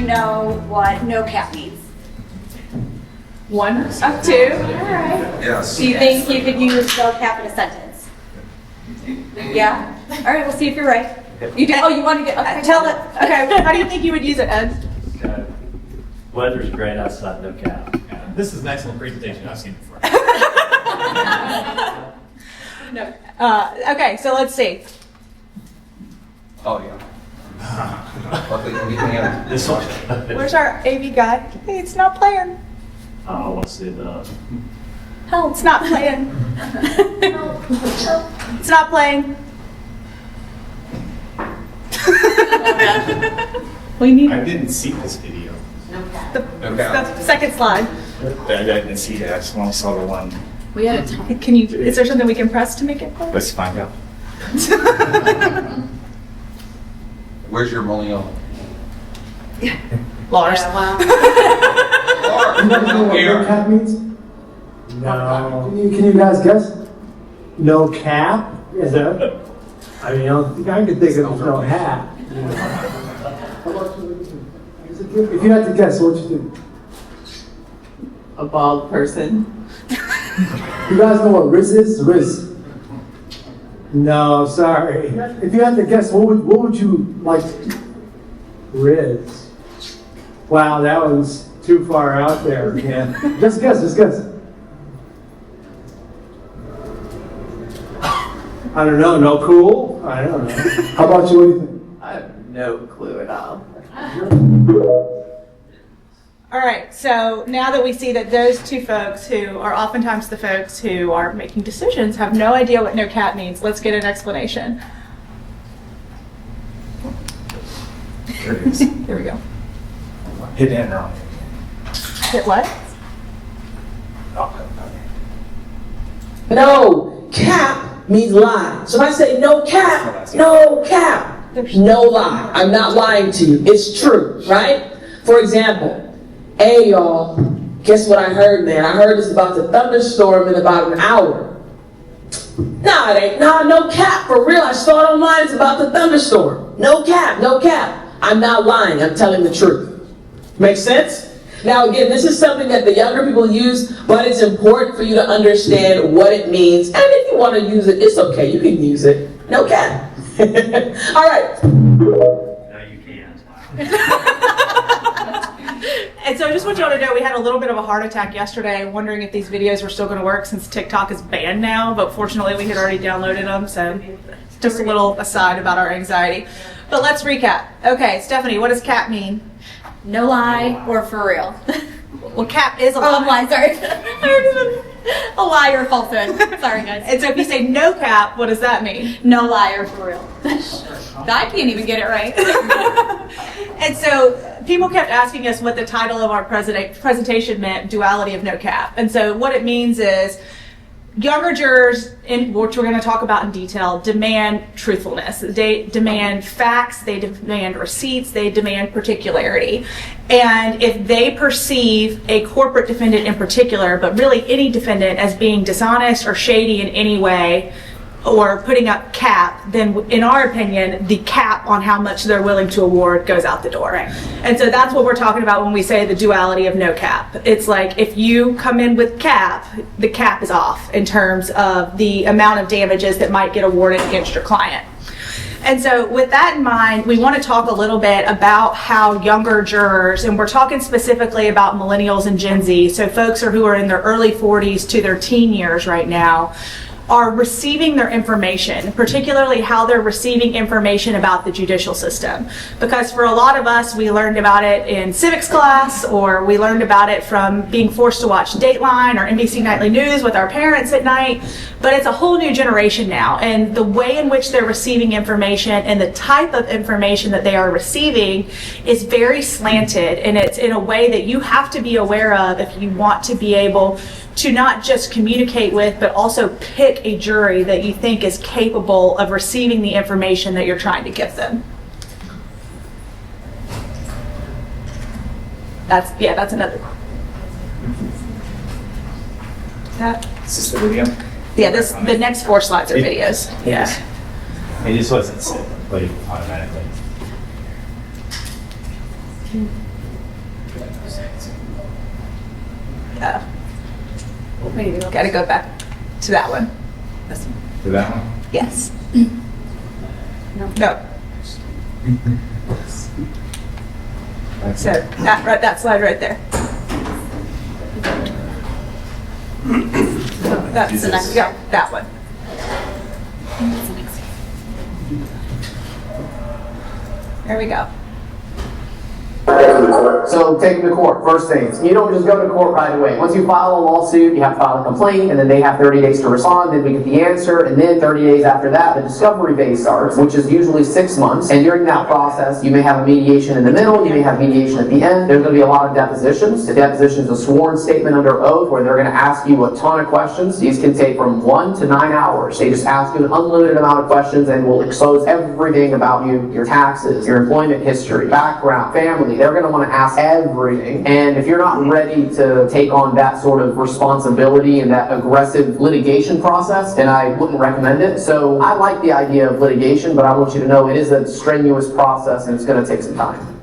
know what no cap means? 1 of 2. All right. Yes. Do you think you could use no cap in a sentence? Yeah? All right, we'll see if you're right. You do? Oh, you want to get, okay. Tell it. Okay, how do you think you would use it, Ed? Okay. Weather's great outside, no cap. Yeah, this is an excellent presentation. I've seen it before. No. Okay, so let's see. Oh, yeah. This one. Where's our AV guy? Hey, it's not playing. Oh, what's it? Hell, it's not playing. It's not playing. We need I didn't see this video. the second slide. I didn't see it. I just only saw the one. We had a time. Can you? Is there something we can press to make it play? Let's find out. Where's your millennial? Lars. Yeah, wow. You guys know what no cap means? No. Can you guys guess? No cap? Is that? I mean, I can think of no hat. How about you? If you had to guess, what would you do? A bald person. You guys know what Riz is? Riz. No, sorry. If you had to guess, what would you like? Riz. Wow, that was too far out there. Yeah. Just guess. I don't know. No cool? I don't know. How about you? What do you think? I have no clue at all. All right, so now that we see that those two folks who are oftentimes the folks who are making decisions have no idea what no cap means, let's get an explanation. There it is. Here we go. Hit enter. Hit what? No cap means lie. So if I say no cap, no lie. I'm not lying to you. It's true, right? For example, hey y'all, guess what I heard, man? I heard it's about to thunderstorm in about an hour. Nah, it ain't. Nah, no cap, for real. I saw it online, it's about to thunderstorm. No cap. I'm not lying, I'm telling the truth. Make sense? Now again, this is something that the younger people use, but it's important for you to understand what it means. And if you want to use it, it's okay, you can use it. No cap. All right. No, you can't. And so I just want you all to know we had a little bit of a heart attack yesterday, wondering if these videos were still going to work since TikTok is banned now, but fortunately we had already downloaded them, so just a little aside about our anxiety. But let's recap. Okay, Stephanie, what does cap mean? No lie or for real. Well, cap is a Oh, I'm lie. lying, sorry. A lie or falsehood. Sorry, guys. And so if you say no cap, what does that mean? No lie or for real. I can't even get it right. And so people kept asking us what the title of our presentation meant, duality of no cap. And so what it means is younger jurors, which we're going to talk about in detail, demand truthfulness. They demand facts, they demand receipts, they demand particularity. And if they perceive a corporate defendant in particular, but really any defendant, as being dishonest or shady in any way, or putting up cap, then in our opinion, the cap on how much they're willing to award goes out the door. Right. And so that's what we're talking about when we say the duality of no cap. It's like if you come in with cap, the cap is off in terms of the amount of damages that might get awarded against your client. And so with that in mind, we want to talk a little bit about how younger jurors, and we're talking specifically about millennials and Gen Z, so folks who are in their early 40s to their teen years right now, are receiving their information, particularly how they're receiving information about the judicial system. Because for a lot of us, we learned about it in civics class, or we learned about it from being forced to watch Dateline or NBC Nightly News with our parents at night, but it's a whole new generation now. And the way in which they're receiving information and the type of information that they are receiving is very slanted, and it's in a way that you have to be aware of if you want to be able to not just communicate with, but also pick a jury that you think is capable of receiving the information that you're trying to give them. That's another. Is this the video? Yeah, the next 4 slides are videos. Yeah. It just wasn't set, played automatically. We gotta go back to that one. To that one? Yes. No. So that slide right there. That's the next. Yeah, that one. There we go. So take them to court. First things, you don't just go to court right away. Once you file a lawsuit, you have to file a complaint, and then they have 30 days to respond. Then we get the answer, and then 30 days after that, the discovery phase starts, which is usually 6 months. And during that process, you may have a mediation in the middle, you may have mediation at the end. There's going to be a lot of depositions. The deposition is a sworn statement under oath where they're going to ask you a ton of questions. These can take from 1 to 9 hours. They just ask you an unlimited amount of questions and will expose everything about you, your taxes, your employment history, background, family. They're going to want to ask everything. And if you're not ready to take on that sort of responsibility and that aggressive litigation process, then I wouldn't recommend it. So I like the idea of litigation, but I want you to know it is a strenuous process and it's going to take some time.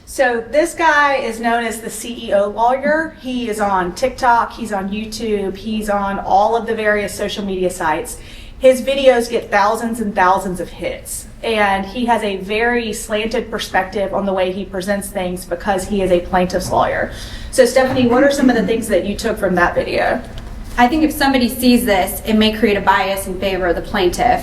So this guy is known as the CEO lawyer. He is on TikTok, he's on YouTube, he's on all of the various social media sites. His videos get thousands and thousands of hits, and he has a very slanted perspective on the way he presents things because he is a plaintiff's lawyer. So Stephanie, what are some of the things that you took from that video? I think if somebody sees this, it may create a bias in favor of the plaintiff.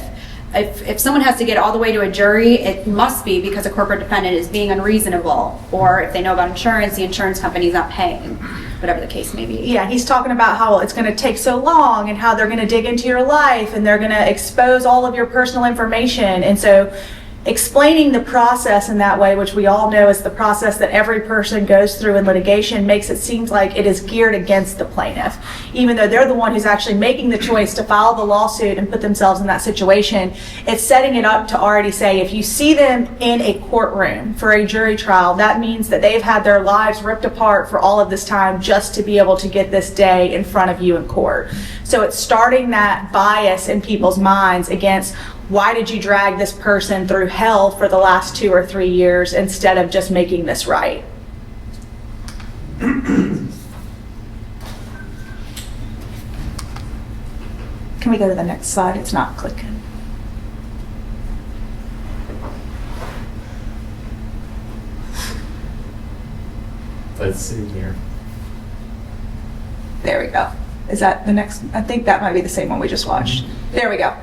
If someone has to get all the way to a jury, it must be because a corporate defendant is being unreasonable, or if they know about insurance, the insurance company's not paying, whatever the case may be. Yeah, he's talking about how it's going to take so long and how they're going to dig into your life and they're going to expose all of your personal information. And so explaining the process in that way, which we all know is the process that every person goes through in litigation, makes it seem like it is geared against the plaintiff, even though they're the one who's actually making the choice to file the lawsuit and put themselves in that situation. It's setting it up to already say, if you see them in a courtroom for a jury trial, that means that they've had their lives ripped apart for all of this time just to be able to get this day in front of you in court. So it's starting that bias in people's minds against, why did you drag this person through hell for the last 2 or 3 years instead of just making this right? Can we go to the next slide? It's not clicking. Let's see here. There we go. Is that the next? I think that might be the same one we just watched. There we go.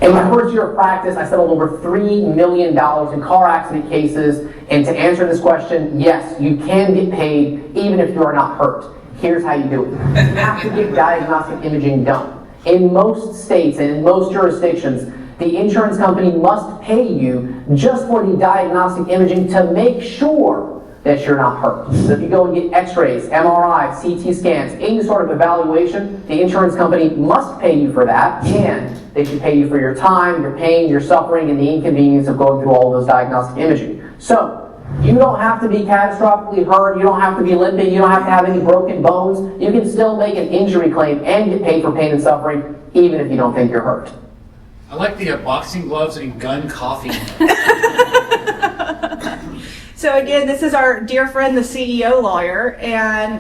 In my first year of practice, I settled over $3 million in car accident cases. And to answer this question, yes, you can get paid even if you are not hurt. Here's how you do it. You have to get diagnostic imaging done. In most states and in most jurisdictions, the insurance company must pay you just for the diagnostic imaging to make sure that you're not hurt. So if you go and get x-rays, MRI, CT scans, any sort of evaluation, the insurance company must pay you for that, and they should pay you for your time, your pain, your suffering, and the inconvenience of going through all of those diagnostic imaging. So you don't have to be catastrophically hurt, you don't have to be limping, you don't have to have any broken bones. You can still make an injury claim and get paid for pain and suffering, even if you don't think you're hurt. I like the boxing gloves and gun coffee. So again, this is our dear friend, the CEO lawyer, and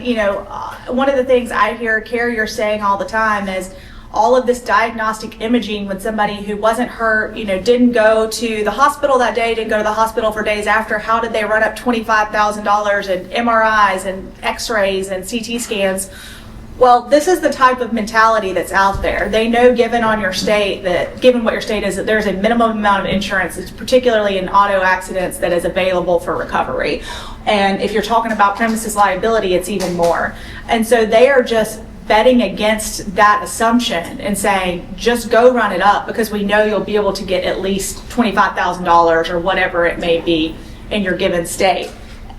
one of the things I hear carriers saying all the time is all of this diagnostic imaging when somebody who wasn't hurt, didn't go to the hospital that day, didn't go to the hospital for days after. How did they run up $25,000 in MRIs and x-rays and CT scans? Well, this is the type of mentality that's out there. They know, given what your state is, that there's a minimum amount of insurance, it's particularly in auto accidents, that is available for recovery. And if you're talking about premises liability, it's even more. And so they are just betting against that assumption and saying, just go run it up because we know you'll be able to get at least $25,000 or whatever it may be in your given state.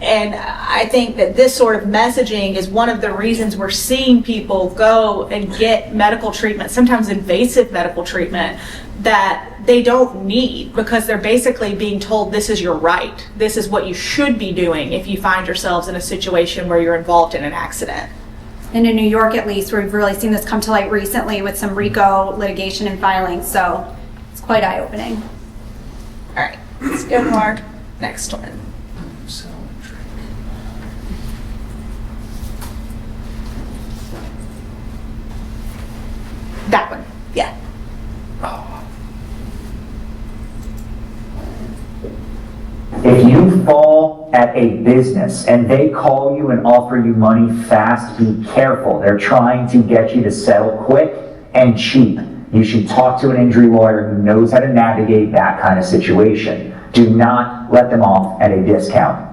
And I think that this sort of messaging is one of the reasons we're seeing people go and get medical treatment, sometimes invasive medical treatment, that they don't need because they're basically being told this is your right. This is what you should be doing if you find yourselves in a situation where you're involved in an accident. And in New York, at least, we've really seen this come to light recently with some RICO litigation and filing. So it's quite eye-opening. All right, let's go to our next one. So That one, yeah. If you fall at a business and they call you and offer you money fast, be careful. They're trying to get you to settle quick and cheap. You should talk to an injury lawyer who knows how to navigate that kind of situation. Do not let them off at a discount.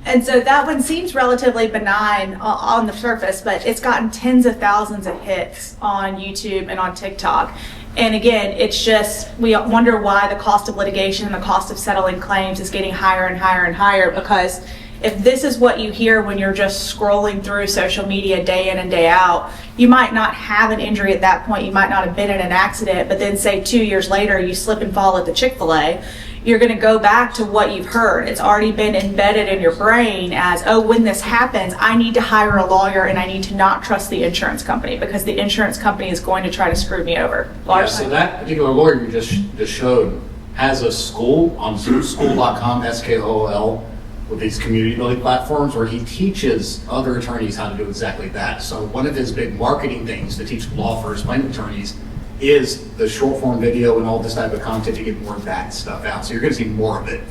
And so that one seems relatively benign on the surface, but it's gotten tens of thousands of hits on YouTube and on TikTok. And again, it's just, we wonder why the cost of litigation and the cost of settling claims is getting higher and higher and higher, because if this is what you hear when you're just scrolling through social media day in and day out, you might not have an injury at that point, you might not have been in an accident, but then say 2 years later you slip and fall at the Chick-fil-A, you're going to go back to what you've heard. It's already been embedded in your brain as, oh, when this happens, I need to hire a lawyer and I need to not trust the insurance company because the insurance company is going to try to screw me over. Yeah, so that particular lawyer you just showed has a school on school.com, SKOL, with these community building platforms where he teaches other attorneys how to do exactly that. So one of his big marketing things to teach law firms, plaintiff attorneys, is the short form video and all this type of content to get more of that stuff out. So you're going to see more of it.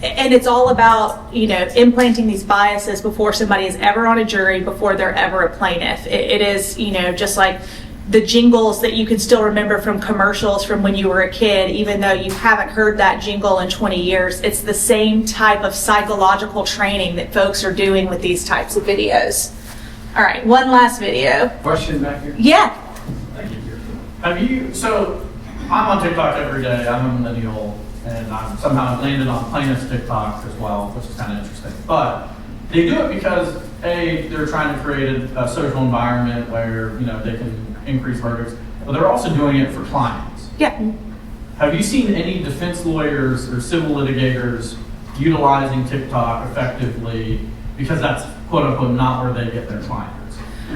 And it's all about, implanting these biases before somebody is ever on a jury, before they're ever a plaintiff. It is, just like the jingles that you can still remember from commercials from when you were a kid, even though you haven't heard that jingle in 20 years. It's the same type of psychological training that folks are doing with these types of videos. All right, one last video. Question back here. Yeah. So I'm on TikTok every day. I'm a millennial, and I'm somehow landed on plaintiff's TikTok as well, which is kind of interesting. But they do it because they're trying to create a social environment where they can increase verdicts, but they're also doing it for clients. Yeah. Have you seen any defense lawyers or civil litigators utilizing TikTok effectively because that's quote unquote not where they get their clients?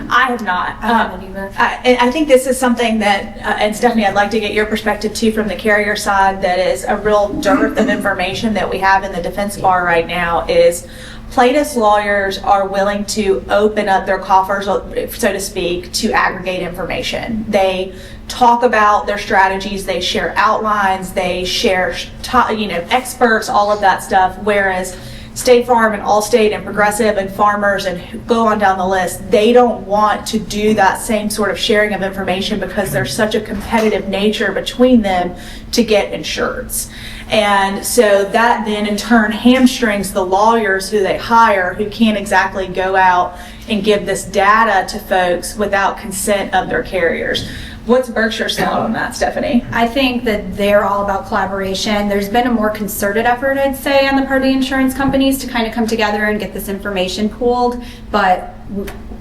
I have not. I haven't either. I think this is something that, and Stephanie, I'd like to get your perspective too from the carrier side, that is a real dearth of information that we have in the defense bar right now is plaintiffs' lawyers are willing to open up their coffers, so to speak, to aggregate information. They talk about their strategies, they share outlines, they share experts, all of that stuff, whereas State Farm and Allstate and Progressive and Farmers and go on down the list, they don't want to do that same sort of sharing of information because there's such a competitive nature between them to get insureds. And so that then in turn hamstrings the lawyers who they hire, who can't exactly go out and give this data to folks without consent of their carriers. What's Berkshire's thought on that, Stephanie? I think that they're all about collaboration. There's been a more concerted effort, I'd say, on the part of the insurance companies to kind of come together and get this information pooled, but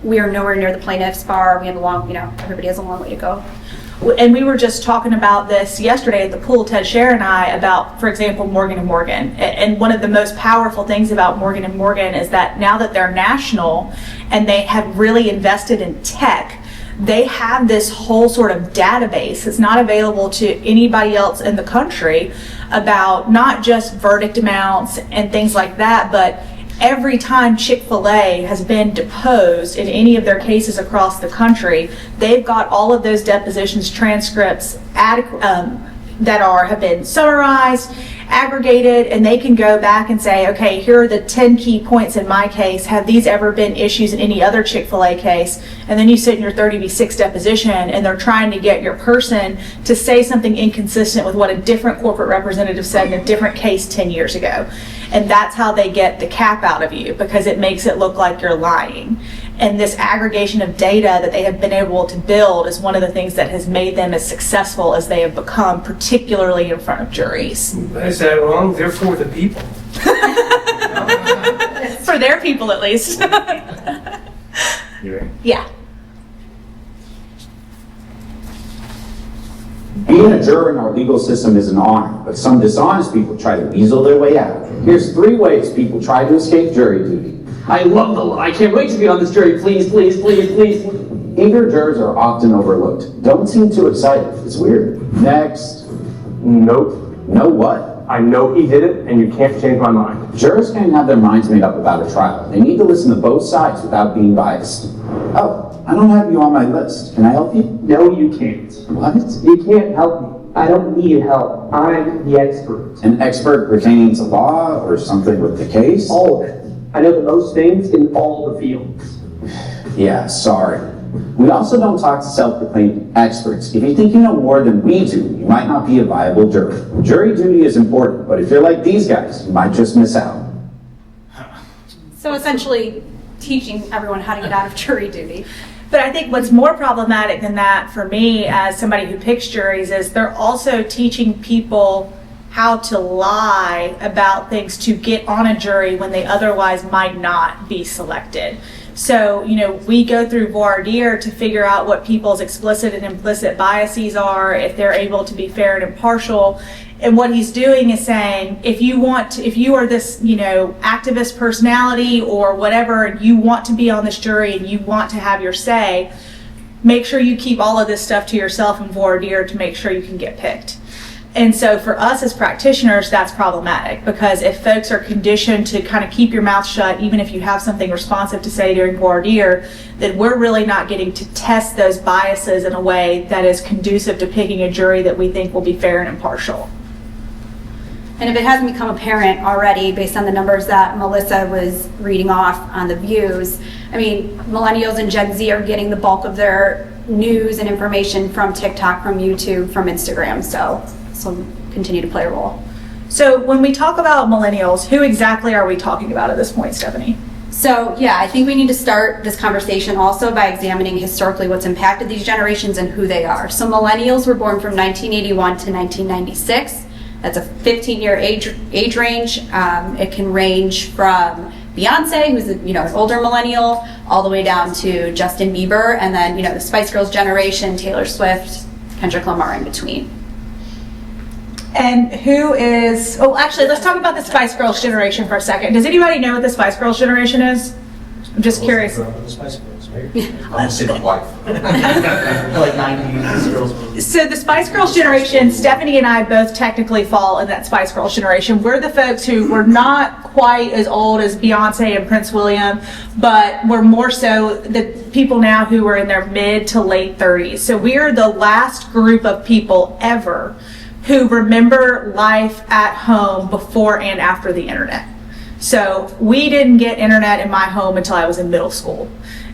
we are nowhere near the plaintiff's bar. We have everybody has a long way to go. And we were just talking about this yesterday at the pool, Ted Scher and I, about, for example, Morgan & Morgan. And one of the most powerful things about Morgan & Morgan is that now that they're national and they have really invested in tech, they have this whole sort of database that's not available to anybody else in the country about not just verdict amounts and things like that, but every time Chick-fil-A has been deposed in any of their cases across the country, they've got all of those depositions transcripts that have been summarized, aggregated, and they can go back and say, okay, here are the 10 key points in my case. Have these ever been issues in any other Chick-fil-A case? And then you sit in your 30B6 deposition and they're trying to get your person to say something inconsistent with what a different corporate representative said in a different case 10 years ago. And that's how they get the cap out of you, because it makes it look like you're lying. And this aggregation of data that they have been able to build is one of the things that has made them as successful as they have become, particularly in front of juries. Is that wrong? They're for the people. For their people, at least. Yeah. Being a juror in our legal system is an honor, but some dishonest people try to weasel their way out. Here's 3 ways people try to escape jury duty. I love the law. I can't wait to be on this jury. Please, please, please, please. Eager jurors are often overlooked. Don't seem too excited. It's weird. Next. Nope. No what? I know he did it, and you can't change my mind. Jurors can't have their minds made up about a trial. They need to listen to both sides without being biased. Oh, I don't have you on my list. Can I help you? No, you can't. What? You can't help me. I don't need help. I'm the expert. An expert pertaining to law or something with the case? All of it. I know the most things in all the fields. Yeah, sorry. We also don't talk to self-proclaimed experts. If you think you know more than we do, you might not be a viable juror. Jury duty is important, but if you're like these guys, you might just miss out. So essentially, teaching everyone how to get out of jury duty. But I think what's more problematic than that for me as somebody who picks juries is they're also teaching people how to lie about things to get on a jury when they otherwise might not be selected. So, we go through voir dire to figure out what people's explicit and implicit biases are, if they're able to be fair and impartial. And what he's doing is saying, if you are this, activist personality or whatever, and you want to be on this jury and you want to have your say, make sure you keep all of this stuff to yourself in voir dire to make sure you can get picked. And so for us as practitioners, that's problematic, because if folks are conditioned to kind of keep your mouth shut, even if you have something responsive to say during voir dire, then we're really not getting to test those biases in a way that is conducive to picking a jury that we think will be fair and impartial. And if it hasn't become apparent already, based on the numbers that Melissa was reading off on the views, I mean, millennials and Gen Z are getting the bulk of their news and information from TikTok, from YouTube, from Instagram. So continue to play a role. So when we talk about millennials, who exactly are we talking about at this point, Stephanie? So yeah, I think we need to start this conversation also by examining historically what's impacted these generations and who they are. So millennials were born from 1981 to 1996. That's a 15-year age range. It can range from Beyonce, who's an older millennial, all the way down to Justin Bieber, and then the Spice Girls generation, Taylor Swift, Kendrick Lamar in between. And actually, let's talk about the Spice Girls generation for a second. Does anybody know what the Spice Girls generation is? I'm just curious. I'm city wife. Like 90s girls. So the Spice Girls generation, Stephanie and I both technically fall in that Spice Girls generation. We're the folks who were not quite as old as Beyonce and Prince William, but we're more so the people now who are in their mid to late 30s. So we are the last group of people ever who remember life at home before and after the internet. So we didn't get internet in my home until I was in middle school.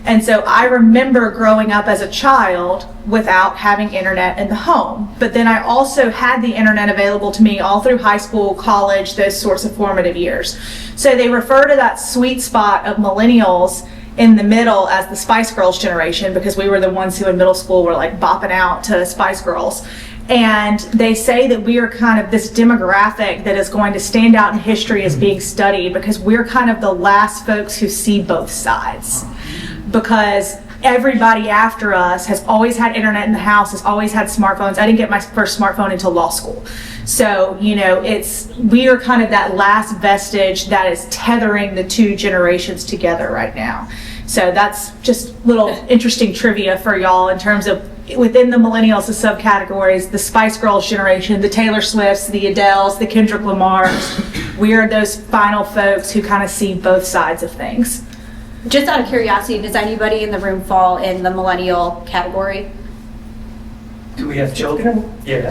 And so I remember growing up as a child without having internet in the home. But then I also had the internet available to me all through high school, college, those sorts of formative years. So they refer to that sweet spot of millennials in the middle as the Spice Girls generation, because we were the ones who in middle school were like bopping out to Spice Girls. And they say that we are kind of this demographic that is going to stand out in history as being studied, because we're kind of the last folks who see both sides. Because everybody after us has always had internet in the house, has always had smartphones. I didn't get my first smartphone until law school. So, we are kind of that last vestige that is tethering the two generations together right now. So that's just little interesting trivia for y'all in terms of within the millennials, the subcategories, the Spice Girls generation, the Taylor Swifts, the Adeles, the Kendrick Lamars. We are those final folks who kind of see both sides of things. Just out of curiosity, does anybody in the room fall in the millennial category? Do we have children? Yeah.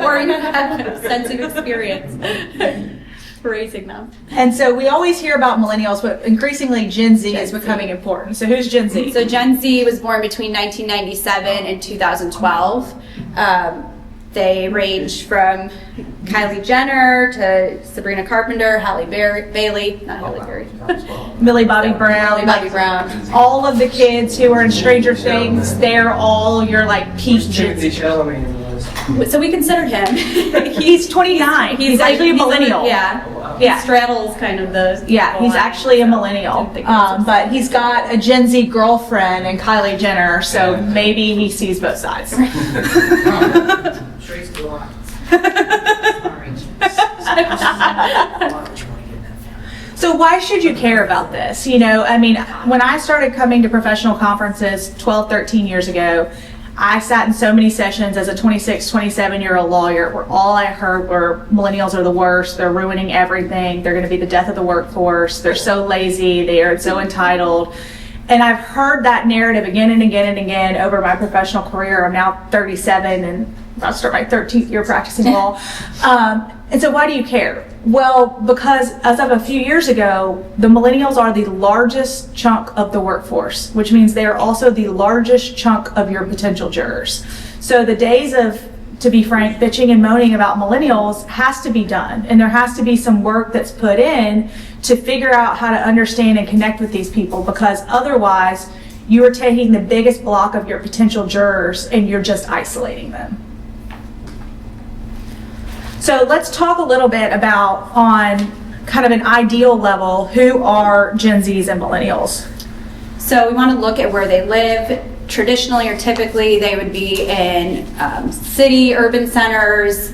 Or you have extensive experience raising them. And so we always hear about millennials, but increasingly Gen Z is becoming important. So who's Gen Z? So Gen Z was born between 1997 and 2012. They range from Kylie Jenner to Sabrina Carpenter, Halle Bailey, not Halle Berry, Millie Bobby Brown. Millie Bobby Brown. All of the kids who are in Stranger Things, they're all your peak Gen Z. So we considered him. He's 29. He's actually a millennial. Yeah. He straddles kind of the. Yeah, he's actually a millennial. But he's got a Gen Z girlfriend and Kylie Jenner, so maybe he sees both sides. So why should you care about this? When I started coming to professional conferences 12, 13 years ago, I sat in so many sessions as a 26, 27-year-old lawyer where all I heard were millennials are the worst, they're ruining everything, they're going to be the death of the workforce, they're so lazy, they are so entitled. And I've heard that narrative again and again and again over my professional career. I'm now 37 and about to start my 13th year practicing law. And so why do you care? Well, because as of a few years ago, the millennials are the largest chunk of the workforce, which means they are also the largest chunk of your potential jurors. So the days of, to be frank, bitching and moaning about millennials has to be done. And there has to be some work that's put in to figure out how to understand and connect with these people, because otherwise you are taking the biggest block of your potential jurors and you're just isolating them. So let's talk a little bit about, on kind of an ideal level, who are Gen Zs and millennials. So we want to look at where they live. Traditionally or typically, they would be in city, urban centers,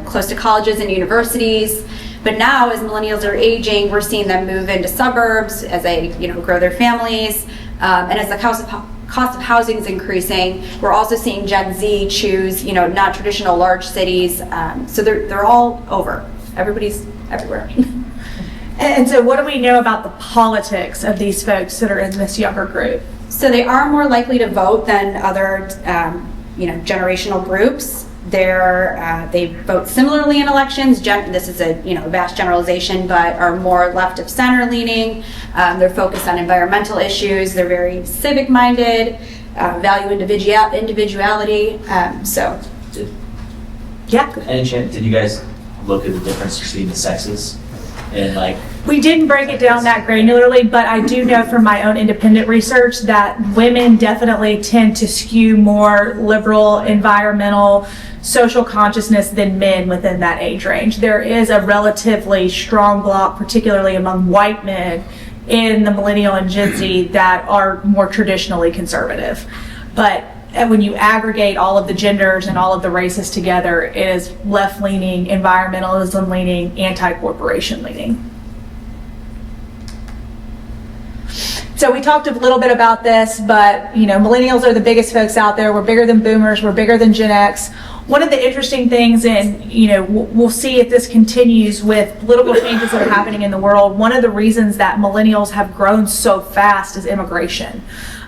close to colleges and universities. But now, as millennials are aging, we're seeing them move into suburbs as they, grow their families. And as the cost of housing is increasing, we're also seeing Gen Z choose, not traditional large cities. So they're all over. Everybody's everywhere. And so what do we know about the politics of these folks that are in this younger group? So they are more likely to vote than other, generational groups. They vote similarly in elections. This is a vast generalization, but are more left of center leaning. They're focused on environmental issues. They're very civic minded, value individuality. Any chance, did you guys look at the difference between the sexes? And we didn't break it down that granularly, but I do know from my own independent research that women definitely tend to skew more liberal, environmental, social consciousness than men within that age range. There is a relatively strong block, particularly among white men in the millennial and Gen Z, that are more traditionally conservative. But when you aggregate all of the genders and all of the races together, it is left-leaning, environmentalism leaning, anti-corporation leaning. So we talked a little bit about this, but millennials are the biggest folks out there. We're bigger than boomers, we're bigger than Gen X. One of the interesting things, and we'll see if this continues with political changes that are happening in the world, one of the reasons that millennials have grown so fast is immigration.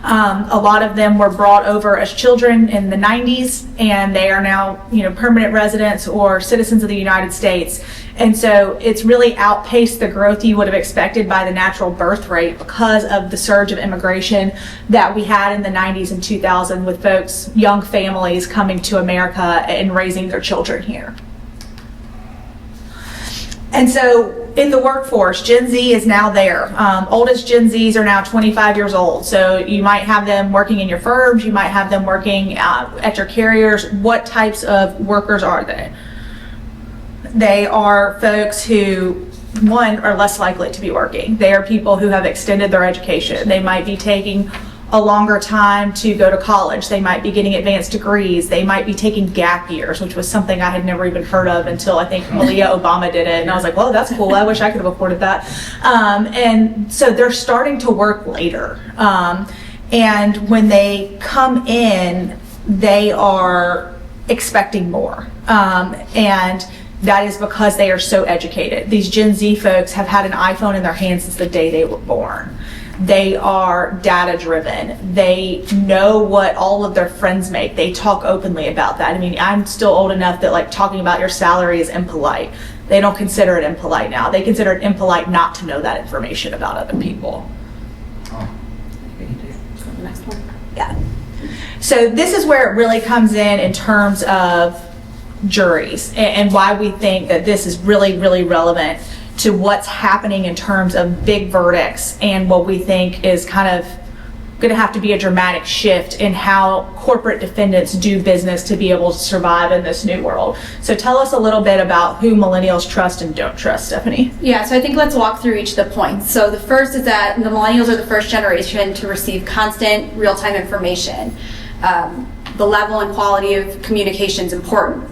A lot of them were brought over as children in the 90s, and they are now, permanent residents or citizens of the United States. And so it's really outpaced the growth you would have expected by the natural birth rate because of the surge of immigration that we had in the 90s and 2000 with folks, young families coming to America and raising their children here. And so in the workforce, Gen Z is now there. Oldest Gen Zs are now 25 years old. So you might have them working in your firms, you might have them working at your carriers. What types of workers are they? They are folks who, one, are less likely to be working. They are people who have extended their education. They might be taking a longer time to go to college. They might be getting advanced degrees. They might be taking gap years, which was something I had never even heard of until I think Malia Obama did it. And I was like, well, that's cool. I wish I could have afforded that. And so they're starting to work later. And when they come in, they are expecting more. And that is because they are so educated. These Gen Z folks have had an iPhone in their hands since the day they were born. They are data driven. They know what all of their friends make. They talk openly about that. I mean, I'm still old enough that talking about your salary is impolite. They don't consider it impolite now. They consider it impolite not to know that information about other people. Yeah. So this is where it really comes in terms of juries and why we think that this is really, really relevant to what's happening in terms of big verdicts and what we think is kind of going to have to be a dramatic shift in how corporate defendants do business to be able to survive in this new world. So tell us a little bit about who millennials trust and don't trust, Stephanie. Yeah, so I think let's walk through each of the points. So the first is that the millennials are the first generation to receive constant real-time information. The level and quality of communication is important.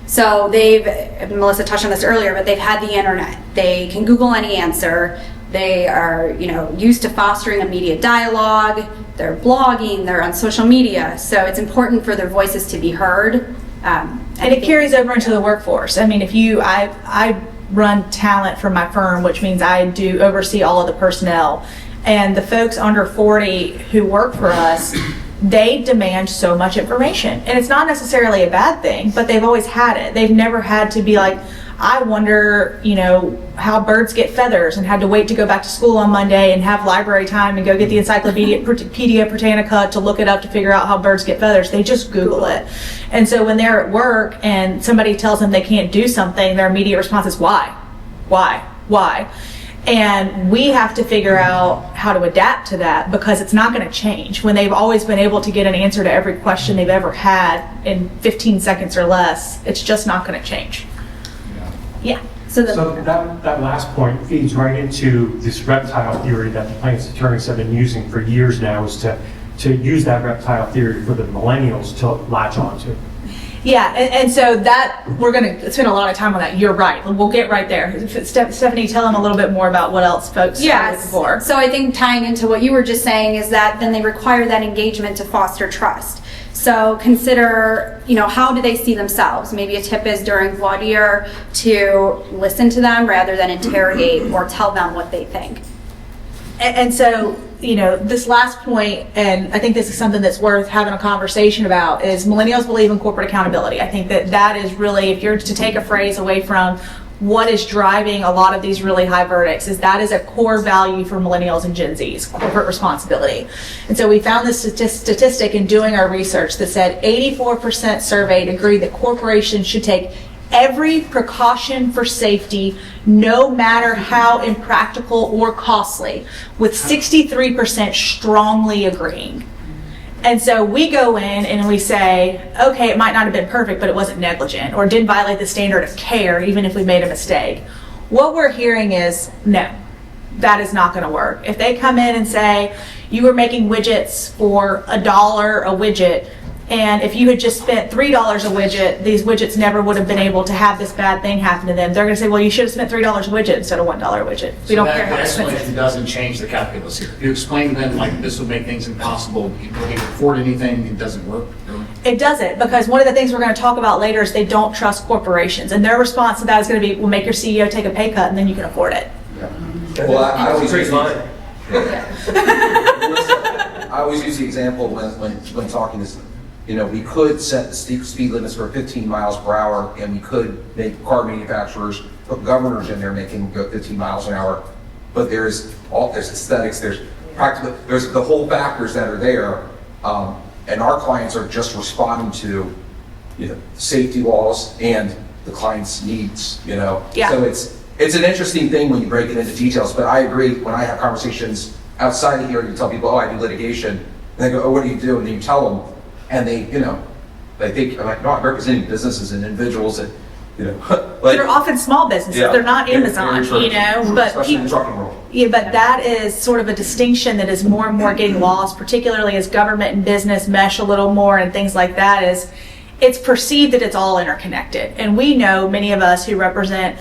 So Melissa touched on this earlier, but they've had the internet. They can Google any answer. They are, used to fostering immediate dialogue. they're blogging, they're on social media. So it's important for their voices to be heard. And it carries over into the workforce. I mean, I run talent for my firm, which means I do oversee all of the personnel. And the folks under 40 who work for us, they demand so much information. And it's not necessarily a bad thing, but they've always had it. They've never had to be like, I wonder, how birds get feathers, and had to wait to go back to school on Monday and have library time and go get the Encyclopedia Britannica to look it up to figure out how birds get feathers. They just Google it. And so when they're at work and somebody tells them they can't do something, their immediate response is, why? And we have to figure out how to adapt to that, because it's not going to change. When they've always been able to get an answer to every question they've ever had in 15 seconds or less, it's just not going to change. Yeah. So that last point feeds right into this reptile theory that the plaintiff's attorneys have been using for years now, is to use that reptile theory for the millennials to latch onto. Yeah, and so that, we're going to spend a lot of time on that. You're right. We'll get right there. Stephanie, tell them a little bit more about what else folks are looking for. So I think tying into what you were just saying is that then they require that engagement to foster trust. So consider, how do they see themselves? Maybe a tip is during voir dire to listen to them rather than interrogate or tell them what they think. And so, this last point, and I think this is something that's worth having a conversation about, is millennials believe in corporate accountability. I think that is really, if you're to take a phrase away from what is driving a lot of these really high verdicts, is that is a core value for millennials and Gen Zs, corporate responsibility. And so we found this statistic in doing our research that said 84% surveyed agreed that corporations should take every precaution for safety, no matter how impractical or costly, with 63% strongly agreeing. And so we go in and we say, okay, it might not have been perfect, but it wasn't negligent or didn't violate the standard of care, even if we made a mistake. What we're hearing is, no, that is not going to work. If they come in and say, you were making widgets for $1 a widget, and if you had just spent $3 a widget, these widgets never would have been able to have this bad thing happen to them. They're going to say, well, you should have spent $3 a widget instead of $1 a widget. We don't care how expensive. The explanation doesn't change the calculus here. If you explain to them like this would make things impossible, you can't afford anything, it doesn't work. It doesn't, because one of the things we're going to talk about later is they don't trust corporations, and their response to that is going to be, we'll make your CEO take a pay cut and then you can afford it. Well, I always use I always use the example when talking this. We could set the speed limits for 15 miles per hour, and we could make car manufacturers put governors in there making them go 15 miles an hour. But there's aesthetics, there's the whole factors that are there, and our clients are just responding to, safety laws and the client's needs. Yeah. So it's an interesting thing when you break it into details. But I agree, when I have conversations outside of here, you tell people, oh, I do litigation, and they go, oh, what do you do? And then you tell them. And they think, I'm like, no, I'm representing businesses and individuals that, they're often small businesses. Yeah, they're not Amazon, but especially in the trucking world. Yeah, but that is sort of a distinction that is more and more getting lost, particularly as government and business mesh a little more and things like that. Is it's perceived that it's all interconnected, and we know, many of us who represent,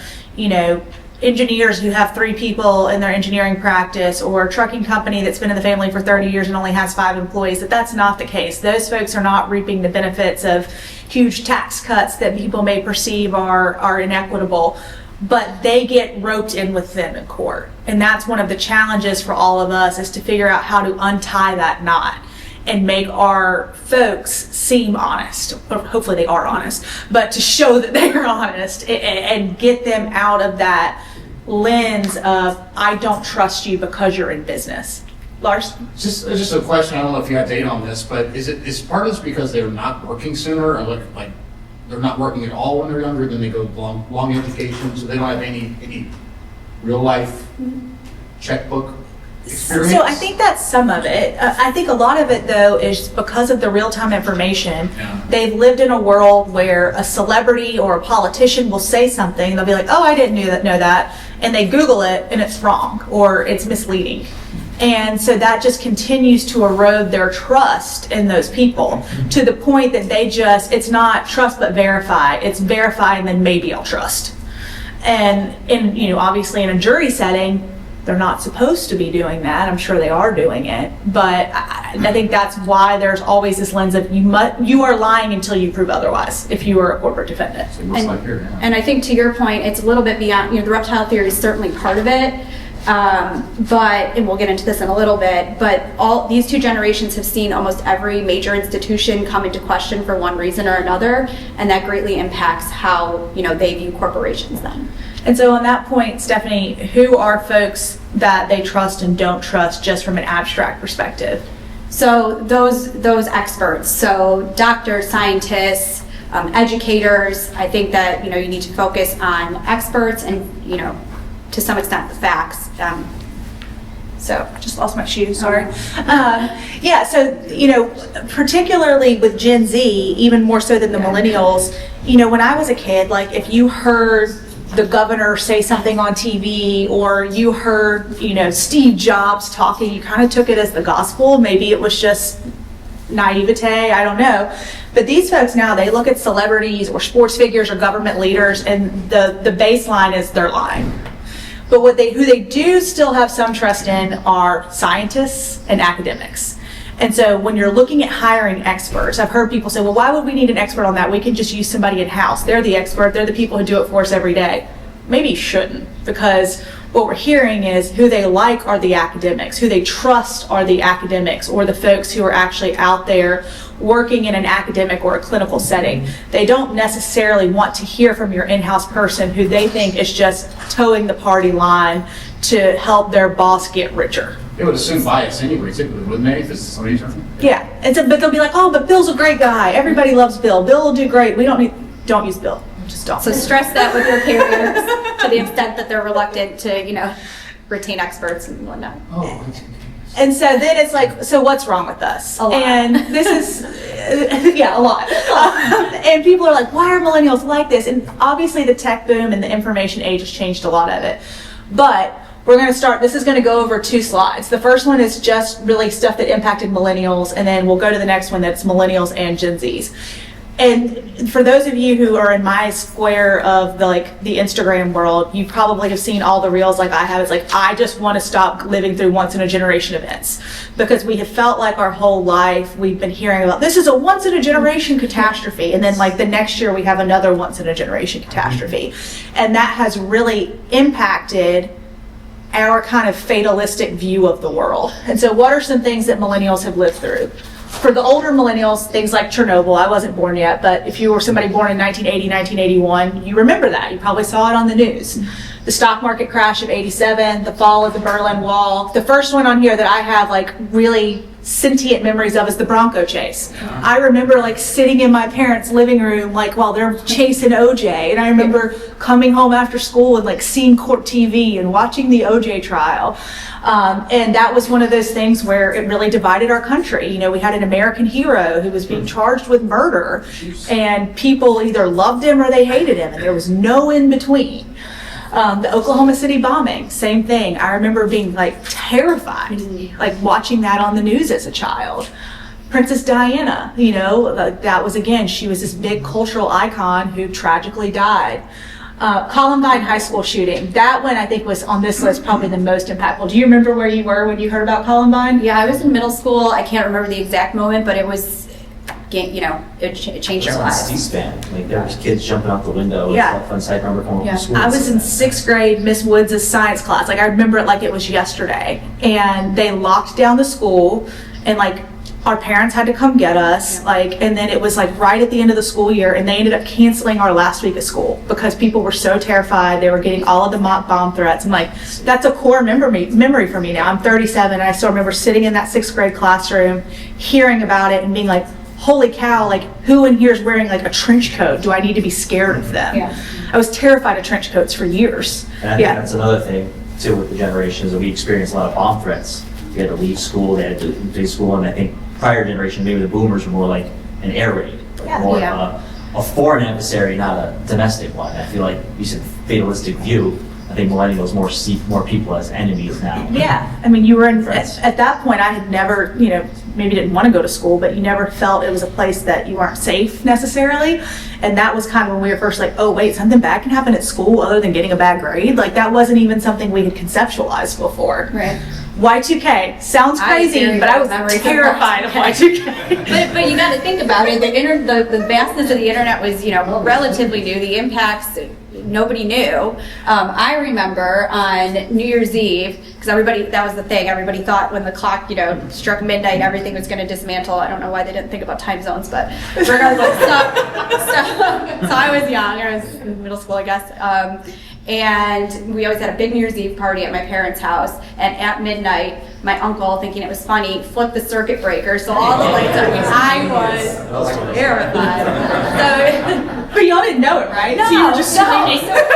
engineers who have 3 people in their engineering practice, or a trucking company that's been in the family for 30 years and only has 5 employees, that's not the case. Those folks are not reaping the benefits of huge tax cuts that people may perceive are inequitable, but they get roped in with them in court. And that's one of the challenges for all of us, is to figure out how to untie that knot and make our folks seem honest, or hopefully they are honest, but to show that they are honest and get them out of that lens of, I don't trust you because you're in business. Lars? Just a question, I don't know if you have data on this, but is part of this because they're not working sooner, or like they're not working at all when they're younger, then they go long education, so they don't have any real life checkbook experience? So I think that's some of it. I think a lot of it, though, is because of the real-time information. Yeah. They've lived in a world where a celebrity or a politician will say something, and they'll be like, oh, I didn't know that, and they Google it, and it's wrong, or it's misleading. And so that just continues to erode their trust in those people, to the point that it's not trust but verify. It's verify and then maybe I'll trust. And obviously in a jury setting, They're not supposed to be doing that. I'm sure they are doing it, but I think that's why there's always this lens of you are lying until you prove otherwise if you are a corporate defendant. And I think to your point, it's a little bit beyond, the reptile theory is certainly part of it. But, and we'll get into this in a little bit, but all these two generations have seen almost every major institution come into question for one reason or another, and that greatly impacts how, they view corporations then. And so on that point, Stephanie, who are folks that they trust and don't trust just from an abstract perspective? So those experts, so doctors, scientists, educators, I think that, you need to focus on experts and, to some extent the facts. So just lost my shoes, sorry. Particularly with Gen Z, even more so than the millennials, when I was a kid, like if you heard the governor say something on TV or you heard, Steve Jobs talking, you kind of took it as the gospel. Maybe it was just naivete, I don't know. But these folks now, they look at celebrities or sports figures or government leaders and the baseline is they're lying. But who they do still have some trust in are scientists and academics. And so when you're looking at hiring experts, I've heard people say, well, why would we need an expert on that? We can just use somebody in-house. They're the expert. They're the people who do it for us every day. Maybe you shouldn't, because what we're hearing is who they like are the academics, who they trust are the academics, or the folks who are actually out there working in an academic or a clinical setting. They don't necessarily want to hear from your in-house person who they think is just towing the party line to help their boss get richer. They would assume bias anyway, typically, wouldn't they? If this is somebody's turn. Yeah, and so, but they'll be like, oh, but Bill's a great guy. Everybody loves Bill. Bill will do great. Don't use Bill. Just don't. So stress that with your carriers to the extent that they're reluctant to, retain experts and whatnot. And so then it's like, so what's wrong with us? A lot. And this is, a lot. And people are like, why are millennials like this? And obviously the tech boom and the information age has changed a lot of it. But we're going to start, this is going to go over 2 slides. The first one is just really stuff that impacted millennials, and then we'll go to the next one that's millennials and Gen Zs. And for those of you who are in my square of the Instagram world, you probably have seen all the reels like I have. It's like, I just want to stop living through once in a generation events, because we have felt like our whole life we've been hearing about this is a once in a generation catastrophe. And then the next year we have another once in a generation catastrophe. And that has really impacted our kind of fatalistic view of the world. And so what are some things that millennials have lived through? For the older millennials, things like Chernobyl. I wasn't born yet, but if you were somebody born in 1980, 1981, you remember that. You probably saw it on the news. The stock market crash of '87, the fall of the Berlin Wall. The first one on here that I have really sentient memories of is the Bronco chase. I remember sitting in my parents' living room while they're chasing OJ, and I remember coming home after school and seeing court TV and watching the OJ trial. And that was one of those things where it really divided our country. We had an American hero who was being charged with murder, and people either loved him or they hated him, and there was no in between. The Oklahoma City bombing, same thing. I remember being terrified, watching that on the news as a child. Princess Diana, that was, again, she was this big cultural icon who tragically died. Columbine high school shooting, that one I think was on this list probably the most impactful. Do you remember where you were when you heard about Columbine? Yeah, I was in middle school. I can't remember the exact moment, but it was, it changed our lives. C-SPAN, there was kids jumping out the window. Yeah. Fun sight. I remember going to school. I was in 6th grade, Miss Woods' science class. I remember it like it was yesterday. And they locked down the school, and our parents had to come get us, and then it was right at the end of the school year, and they ended up canceling our last week of school because people were so terrified. They were getting all of the mock bomb threats. I'm that's a core memory for me now. I'm 37, and I still remember sitting in that 6th grade classroom, hearing about it, and being holy cow, who in here is wearing a trench coat? Do I need to be scared of them? Yeah. I was terrified of trench coats for years. And I think that's another thing, too, with the generations, that we experienced a lot of bomb threats. You had to leave school, they had to leave school, and I think prior generation, maybe the boomers were more like an air raid, more of a foreign adversary, not a domestic one. I feel like you said fatalistic view. I think millennials see more people as enemies now. Yeah, I mean, you were in, Friends. at that point, I had never, maybe didn't want to go to school, but you never felt it was a place that you weren't safe necessarily. And that was kind of when we were first like, oh wait, something bad can happen at school other than getting a bad grade. Like that wasn't even something we had conceptualized before. Right. Y2K sounds crazy, but I was terrified of Y2K. But you got to think about it. The vastness of the internet was, relatively new. The impacts nobody knew. I remember on New Year's Eve, because that was the thing. Everybody thought when the clock, struck midnight, everything was going to dismantle. I don't know why they didn't think about time zones, but regardless. So I was young. I was in middle school, I guess. And we always had a big New Year's Eve party at my parents' house. And at midnight, my uncle, thinking it was funny, flipped the circuit breaker. So all the lights are. I was terrified. So, but y'all didn't know it, right? No, so you were just screaming. So nothing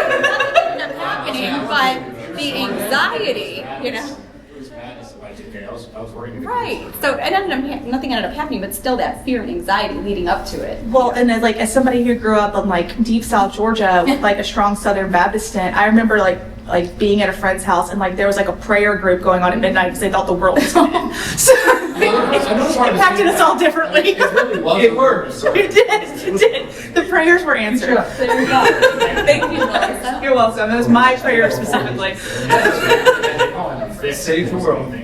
ended up happening, but the anxiety, It was madness of Y2K. I was worried. Right. So nothing ended up happening, but still that fear and anxiety leading up to it. Well, and as somebody who grew up in deep South Georgia with a strong Southern Baptist tent, I remember being at a friend's house and there was a prayer group going on at midnight because they thought the world was ending. So it impacted us all differently. It worked. It did. The prayers were answered. There you go. Thank you, Melissa. You're welcome. It was my prayer specifically. Save the world.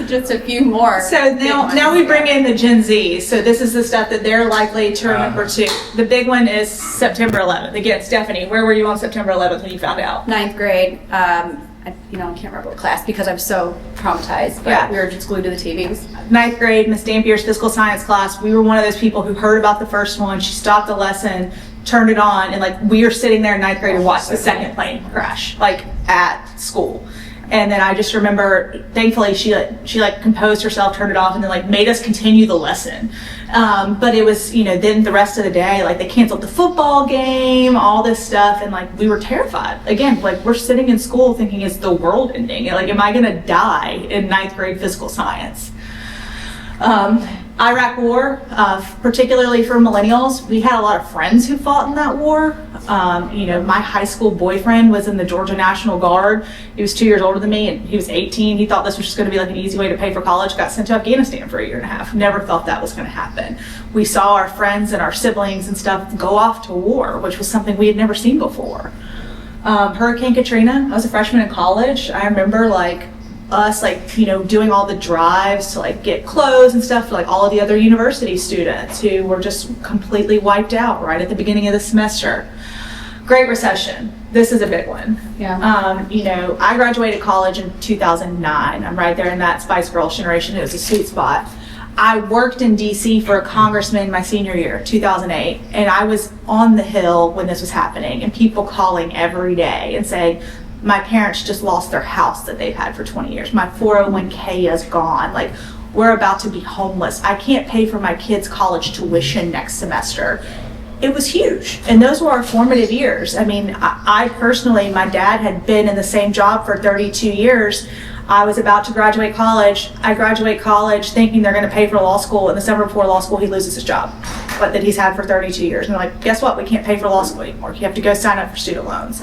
Just a few more. So now we bring in the Gen Z. So this is the stuff that they're likely to remember too. The big one is September 11th. Again, Stephanie, where were you on September 11th when you found out? 9th grade. I can't remember what class because I'm so traumatized, but we were just glued to the TVs. 9th grade, Miss Dampier's physical science class, we were one of those people who heard about the first one. She stopped the lesson, turned it on, and we were sitting there in 9th grade and watched the second plane crash, at school. And then I just remember, thankfully, she composed herself, turned it off, and then made us continue the lesson. But it was, then the rest of the day, they canceled the football game, all this stuff, and we were terrified. Again, we're sitting in school thinking, is the world ending? Am I gonna die in 9th grade physical science? Iraq War, particularly for millennials, we had a lot of friends who fought in that war. My high school boyfriend was in the Georgia National Guard. He was 2 years older than me, and he was 18. He thought this was just going to be an easy way to pay for college. Got sent to Afghanistan for a year and a half. Never thought that was going to happen. We saw our friends and our siblings and stuff go off to war, which was something we had never seen before. Hurricane Katrina, I was a freshman in college. I remember us doing all the drives to get clothes and stuff for all of the other university students who were just completely wiped out right at the beginning of the semester. Great Recession, this is a big one. Yeah. I graduated college in 2009. I'm right there in that Spice Girls generation. It was a sweet spot. I worked in DC for a congressman my senior year, 2008, and I was on the Hill when this was happening, and people calling every day and saying, my parents just lost their house that they've had for 20 years. My 401k is gone. We're about to be homeless. I can't pay for my kids' college tuition next semester. It was huge. And those were our formative years. I personally, my dad had been in the same job for 32 years. I was about to graduate college. I graduate college thinking they're going to pay for law school. And the summer before law school, he loses his job that he's had for 32 years. And they're like, guess what? We can't pay for law school anymore. You have to go sign up for student loans.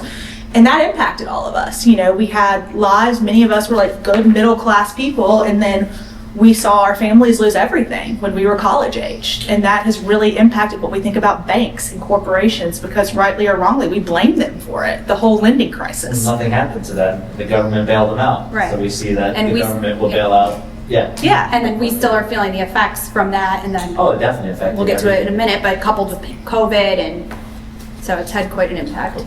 And that impacted all of us. We had lives, many of us were good middle class people, and then we saw our families lose everything when we were college age. And that has really impacted what we think about banks and corporations, because rightly or wrongly, we blame them for it, the whole lending crisis. Nothing happened to them. The government bailed them out. Right. So we see that And the government will bail out. Yeah. Yeah, and then we still are feeling the effects from that, and then Oh, it definitely affected we'll get to it in a everything. minute, but coupled with COVID, and so it's had quite an impact.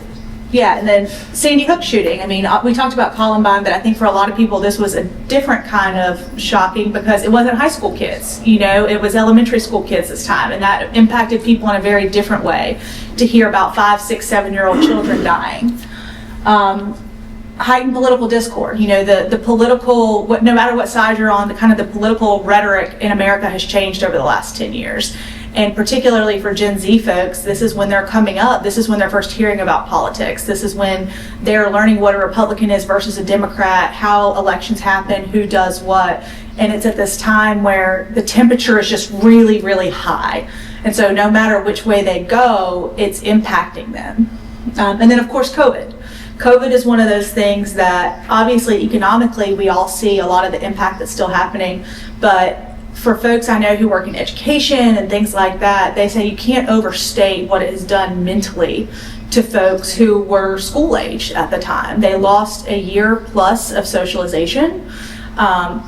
Yeah, and then Sandy Hook shooting. We talked about Columbine, but I think for a lot of people this was a different kind of shocking because it wasn't high school kids. It was elementary school kids this time, and that impacted people in a very different way. To hear about 5, 6, 7-year-old children dying. Heightened political discord. The political, no matter what side you're on, the political rhetoric in America has changed over the last 10 years. And particularly for Gen Z folks, this is when they're coming up. This is when they're first hearing about politics. This is when they're learning what a Republican is versus a Democrat, how elections happen, who does what. And it's at this time where the temperature is just really, really high. And so no matter which way they go, it's impacting them. And then, of course, COVID. COVID is one of those things that obviously economically we all see a lot of the impact that's still happening, but for folks I know who work in education and things like that, they say you can't overstate what it has done mentally to folks who were school age at the time. They lost a year plus of socialization,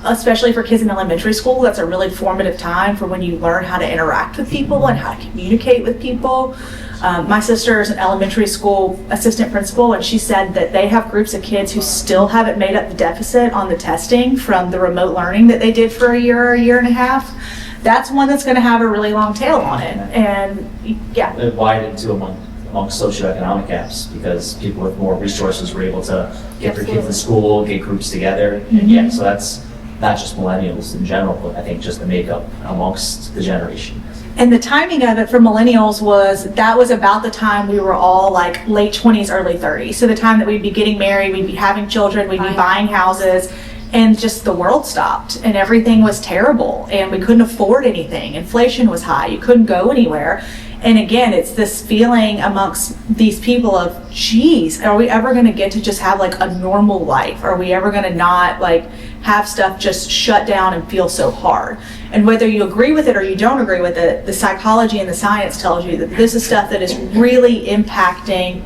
especially for kids in elementary school. That's a really formative time for when you learn how to interact with people and how to communicate with people. My sister is an elementary school assistant principal, and she said that they have groups of kids who still haven't made up the deficit on the testing from the remote learning that they did for a year and a half. That's one that's going to have a really long tail on it. And yeah. It widened to amongst socioeconomic gaps because people with more resources were able to get their kids to school, get groups together. And yeah, so that's not just millennials in general, but I think just the makeup amongst the generation. And the timing of it for millennials was about the time we were all like late 20s, early 30s. So the time that we'd be getting married, we'd be having children, we'd be buying houses, and just the world stopped and everything was terrible and we couldn't afford anything. Inflation was high, you couldn't go anywhere. And again, it's this feeling amongst these people of, geez, are we ever going to get to just have like a normal life? Are we ever going to not like have stuff just shut down and feel so hard? And whether you agree with it or you don't agree with it, the psychology and the science tells you that this is stuff that is really impacting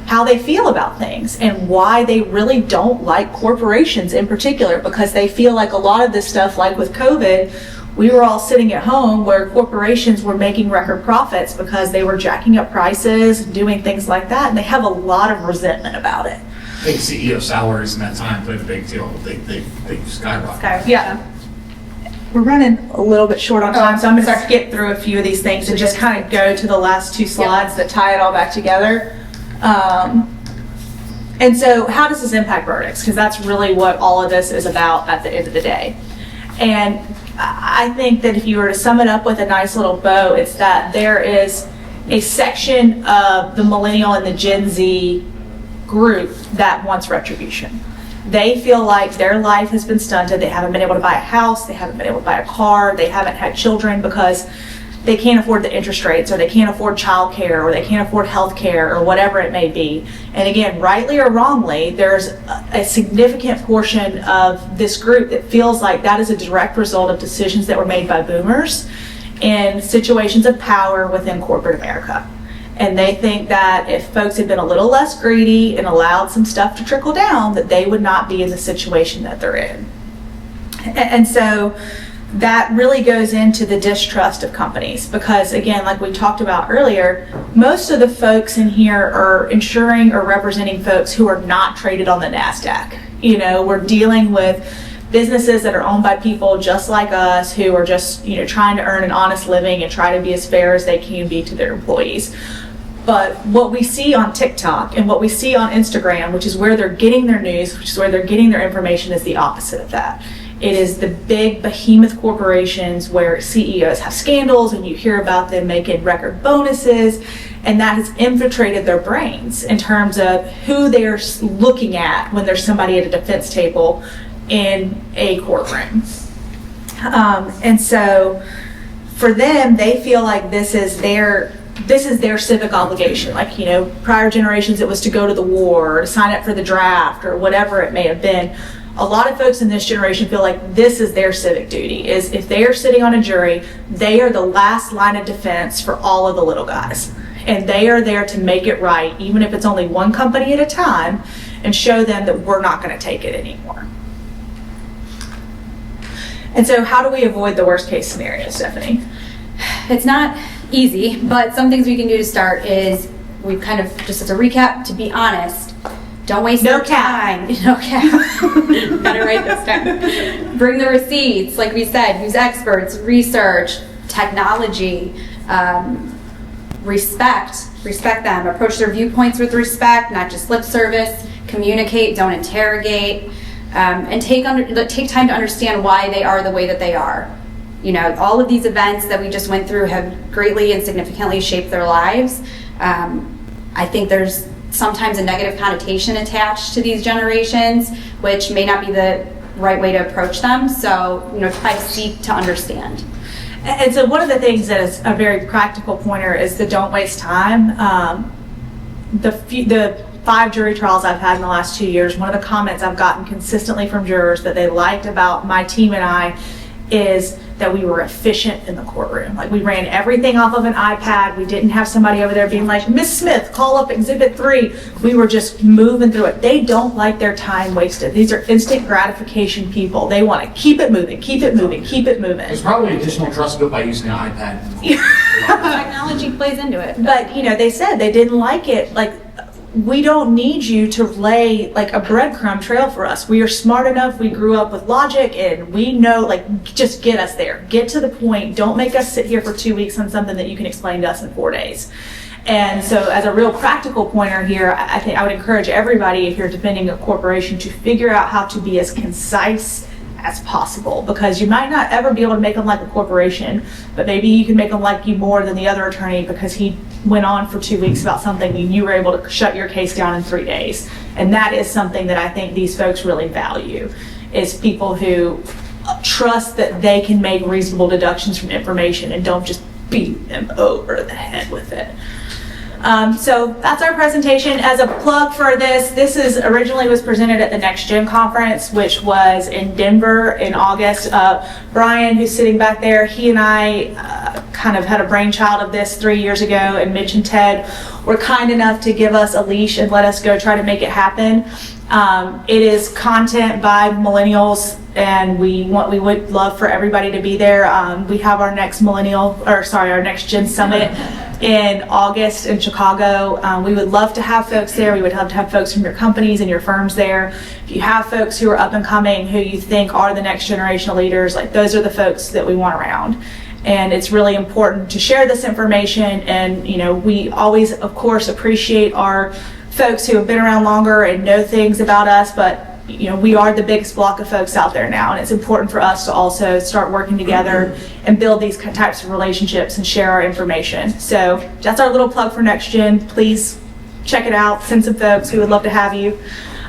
how they feel about things and why they really don't like corporations in particular, because they feel like a lot of this stuff, like with COVID, we were all sitting at home where corporations were making record profits because they were jacking up prices, doing things like that, and they have a lot of resentment about it. I think CEO salaries in that time played a big deal. They skyrocketed. Yeah. We're running a little bit short on time, so I'm going to skip through a few of these things and just kind of go to the last two slides that tie it all back together. And so how does this impact verdicts? Because that's really what all of this is about at the end of the day. And I think that if you were to sum it up with a nice little bow, it's that there is a section of the millennial and the Gen Z group that wants retribution. They feel like their life has been stunted. They haven't been able to buy a house. They haven't been able to buy a car. They haven't had children because they can't afford the interest rates, or they can't afford childcare, or they can't afford health care, or whatever it may be. And again, rightly or wrongly, there's a significant portion of this group that feels like that is a direct result of decisions that were made by boomers in situations of power within corporate America. And they think that if folks had been a little less greedy and allowed some stuff to trickle down, that they would not be in the situation that they're in. And so that really goes into the distrust of companies, because again, like we talked about earlier, most of the folks in here are insuring or representing folks who are not traded on the NASDAQ. You know, we're dealing with businesses that are owned by people just like us who are just, you know, trying to earn an honest living and try to be as fair as they can be to their employees. But what we see on TikTok and what we see on Instagram, which is where they're getting their news, which is where they're getting their information, is the opposite of that. It is the big behemoth corporations where CEOs have scandals and you hear about them making record bonuses, and that has infiltrated their brains in terms of who they're looking at when there's somebody at a defense table in a courtroom. And so for them, they feel like this is their civic obligation. Like, you know, prior generations it was to go to the war or to sign up for the draft or whatever it may have been. A lot of folks in this generation feel like this is their civic duty, is if they are sitting on a jury, they are the last line of defense for all of the little guys. And they are there to make it right, even if it's only one company at a time, and show them that we're not going to take it anymore. And so how do we avoid the worst case scenario, Stephanie? It's not easy, but some things we can do to start is, we've kind of, just as a recap, to be honest, don't waste your time. No cap. Gotta write this down. Bring the receipts, like we said, use experts, research, technology, respect them, approach their viewpoints with respect, not just lip service, communicate, don't interrogate, and take time to understand why they are the way that they are. You know, all of these events that we just went through have greatly and significantly shaped their lives. I think there's sometimes a negative connotation attached to these generations, which may not be the right way to approach them. So, you know, try to seek to understand. And so one of the things that is a very practical pointer is the don't waste time. The 5 jury trials I've had in the last 2 years, one of the comments I've gotten consistently from jurors that they liked about my team and I is that we were efficient in the courtroom. Like, we ran everything off of an iPad. We didn't have somebody over there being like, Miss Smith, call up Exhibit 3. We were just moving through it. They don't like their time wasted. These are instant gratification people. They want to keep it moving, keep it moving, keep it moving. There's probably additional trust built by using an iPad. Technology plays into it. But, you know, they said they didn't like it. Like, we don't need you to lay like a breadcrumb trail for us. We are smart enough. We grew up with logic and we know, like, just get us there. Get to the point. Don't make us sit here for 2 weeks on something that you can explain to us in 4 days. And so as a real practical pointer here, I think I would encourage everybody, if you're defending a corporation, to figure out how to be as concise as possible, because you might not ever be able to make them like a corporation, but maybe you can make them like you more than the other attorney because he went on for 2 weeks about something and you were able to shut your case down in 3 days. And that is something that I think these folks really value, is people who trust that they can make reasonable deductions from information and don't just beat them over the head with it. So that's our presentation. As a plug for this is originally was presented at the Next Gen conference, which was in Denver in August. Brian, who's sitting back there, he and I kind of had a brainchild of this 3 years ago, and Mitch and Ted were kind enough to give us a leash and let us go try to make it happen. It is content by millennials, and we would love for everybody to be there. We have our next our Next Gen Summit in August in Chicago. We would love to have folks there. We would love to have folks from your companies and your firms there. If you have folks who are up and coming, who you think are the next generation of leaders, like, those are the folks that we want around. And it's really important to share this information. And, you know, we always, of course, appreciate our folks who have been around longer and know things about us, but, you know, we are the biggest block of folks out there now, and it's important for us to also start working together and build these types of relationships and share our information. So that's our little plug for Next Gen. Please check it out, send some folks. We would love to have you.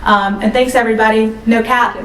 And thanks, everybody. No cap.